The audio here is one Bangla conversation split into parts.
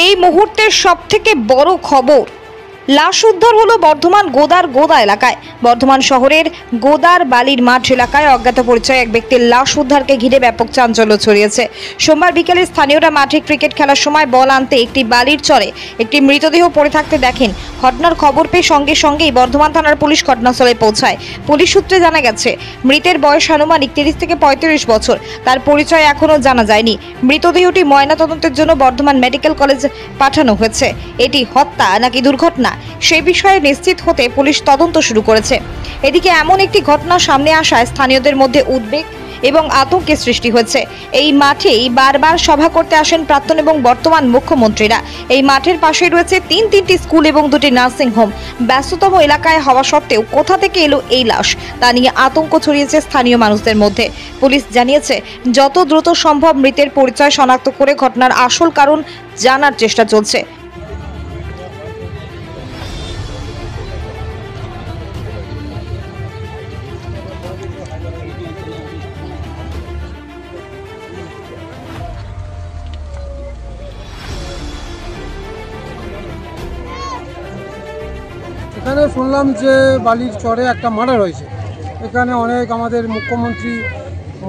এই মুহূর্তের সবথেকে বড় খবর, লাশ উদ্ধার হলো বর্ধমান গোদার গোদা এলাকায়। বর্ধমান শহরের গোদার বালির মাঠ এলাকায় অজ্ঞাত পরিচয় এক ব্যক্তির লাশ উদ্ধারকে ঘিরে ব্যাপক চাঞ্চল্য ছড়িয়েছে। সোমবার বিকেলে স্থানীয়রা মাঠে ক্রিকেট খেলার সময় বল আনতে একটি বালির চরে একটি মৃতদেহ পড়ে থাকতে দেখেন। ঘটনার খবর পেয়ে সঙ্গে সঙ্গেই বর্ধমান থানার পুলিশ ঘটনাস্থলে পৌঁছায়। পুলিশ সূত্রে জানা গেছে, মৃতের বয়স আনুমানিক 30 থেকে 35 বছর। তার পরিচয় এখনও জানা যায়নি। মৃতদেহটি ময়নাতদন্তের জন্য বর্ধমান মেডিকেল কলেজে পাঠানো হয়েছে। এটি হত্যা নাকি দুর্ঘটনা সেই বিষয়ে নিশ্চিত হতে পুলিশ তদন্ত শুরু করেছে। এদিকে এমন একটি ঘটনা সামনে আসায় স্থানীয়দের মধ্যে উদ্বেগ এবং আতঙ্কের সৃষ্টি হয়েছে। এই মাঠেই বারবার সভা করতে আসেন প্রাক্তন এবং বর্তমান মুখ্যমন্ত্রীরা। এই মাঠের পাশে রয়েছে তিনটি স্কুল এবং 2টি নার্সিং হোম। ব্যস্ততম এলাকায় হওয়া সত্ত্বেও কোথা থেকে এলো এই লাশ, তা নিয়ে আতঙ্ক ছড়িয়েছে স্থানীয় মানুষদের মধ্যে। পুলিশ জানিয়েছে, যত দ্রুত সম্ভব মৃতের পরিচয় শনাক্ত করে ঘটনার আসল কারণ জানার চেষ্টা চলছে। এখানে শুনলাম যে বালির চরে একটা মার্ডার হয়েছে। এখানে অনেক আমাদের মুখ্যমন্ত্রী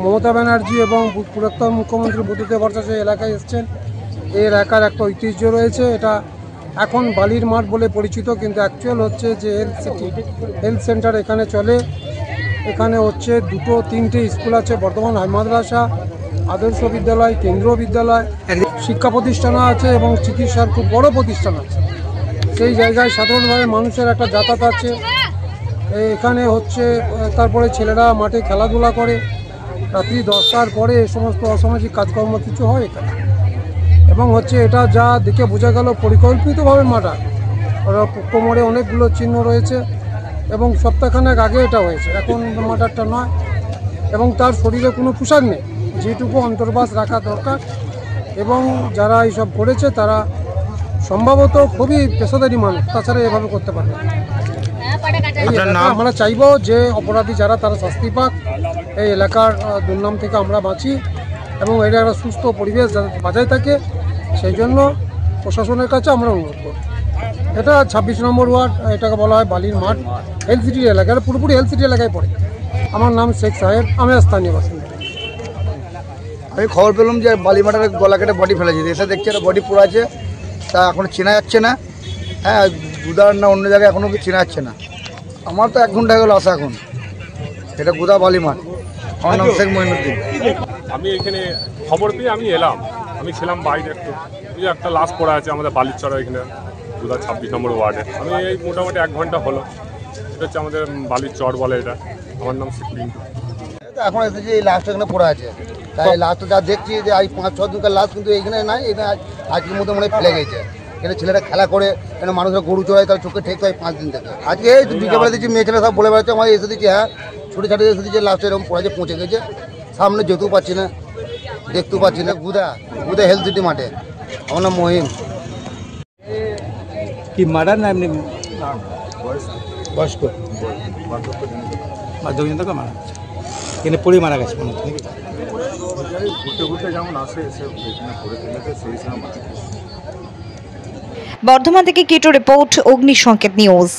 মমতা ব্যানার্জি এবং প্রাক্তন মুখ্যমন্ত্রী বুদ্ধদেব ভট্টাচার্য এলাকায় এসছেন। এই এলাকার একটা ঐতিহ্য রয়েছে। এটা এখন বালির মাঠ বলে পরিচিত, কিন্তু অ্যাকচুয়াল হচ্ছে যে হেলথ সেন্টার এখানে চলে। এখানে হচ্ছে 2-3টে স্কুল আছে, বর্ধমান হাই মাদ্রাসা, আদর্শ বিদ্যালয়, কেন্দ্রীয় বিদ্যালয়, শিক্ষা প্রতিষ্ঠানও আছে এবং চিকিৎসার খুব বড় প্রতিষ্ঠান আছে। সেই জায়গায় সাধারণভাবে মানুষের একটা যাতায়াত আছে। এখানে হচ্ছে তারপরে ছেলেরা মাঠে খেলাধুলা করে, রাত্রি 10টার পরে এই সমস্ত অসামাজিক কাজকর্ম কিছু হয় এখানে। এবং হচ্ছে এটা যা দেখে বোঝা গেল পরিকল্পিতভাবে মার্ডার। কোমরে অনেকগুলো চিহ্ন রয়েছে এবং সপ্তাহখানেক আগে এটা হয়েছে, এখন মার্ডারটা নয়। এবং তার শরীরে কোনো পোশাক নেই, যেটুকু অন্তর্বাস রাখা দরকার। এবং যারা এইসব করেছে তারা সম্ভবত খুবই পেশাদারি মানুষ, তাছাড়া এভাবে করতে পারবে। আমরা চাইবো যে অপরাধী যারা তারা শাস্তি পাক, এই এলাকার দুর্নাম থেকে আমরা বাঁচি এবং এটা একটা সুস্থ পরিবেশ যাতে বজায় থাকে, সেই জন্য প্রশাসনের কাছে আমরা অনুরোধ করব। এটা 26 নম্বর ওয়ার্ড, এটাকে বলা হয় বালির মাঠ, হেলথ সিটি এলাকা। এটা পুরোপুরি হেলথ সিটি এলাকায় পড়ে। আমার নাম শেখ সাহেব, আমি স্থানীয় বাসিন্দা। আমি খবর পেলাম যে বালি মাঠের গলা কেটে বডি ফেলেছে, এসে দেখছি একটা বডি পড়ে আছে, তা এখন চেনা যাচ্ছে না। হ্যাঁ, গুদার না অন্য জায়গায় এখনও কি চেনা যাচ্ছে না। আমার তো 1 ঘন্টা গেল আসা। এখন এটা গুদা বালি মাঠ। আমার নাম শেখ মহিনুদ্দিন। আমি এখানে খবর পেয়ে আমি এলাম। আমি ছিলাম বাইরে, একটা লাশ পড়া আছে আমাদের বালির চড়া এখানে গুদা 26 নম্বর ওয়ার্ডে। আমি এই মোটামুটি 1 ঘন্টা হলো। এটা হচ্ছে আমাদের বালির চর বলে এটা। আমার নাম শেখ পিন্টু। এখন এসেছি, এই লাশটা এখানে পড়ে আছে। তাই লাশটা যা দেখছি যে এই 5-6 দিনকার লাশ কিন্তু এইখানে নাই। এটা আজকের মধ্যে মনে ফেলে গেছে। এখানে ছেলেরা খেলা করে, এখানে মানুষরা গরু চড়ায়, তার চোখে ঠেকতে হয় 5 দিন থেকে। আজকে বিকেলবেলা দিচ্ছি, মেয়ে ছেলে সব বলে বেড়াচ্ছে, আমার এসে দিচ্ছি। হ্যাঁ, ছুটি ছাটি এসে দিচ্ছে, লাস্টে এরকম পড়ে পৌঁছে গেছে। সামনে যেতেও পারছি না, দেখতেও পাচ্ছি না। গুদা হেলথ সিটি মাঠে। আমার নাম মহিম। কি মার্ডার না এমনি বয়স্ক বার্ধক্যজনিত মারা গেছে? এখানে পড়ে মারা গেছে মনে হচ্ছে। ঘুরতে যেমন আসে এসে এখানে পড়ে ফেলেছে, সেই সময়। বর্ধমান থেকে কিটো রিপোর্ট, অগ্নি সংকেত নিউজ।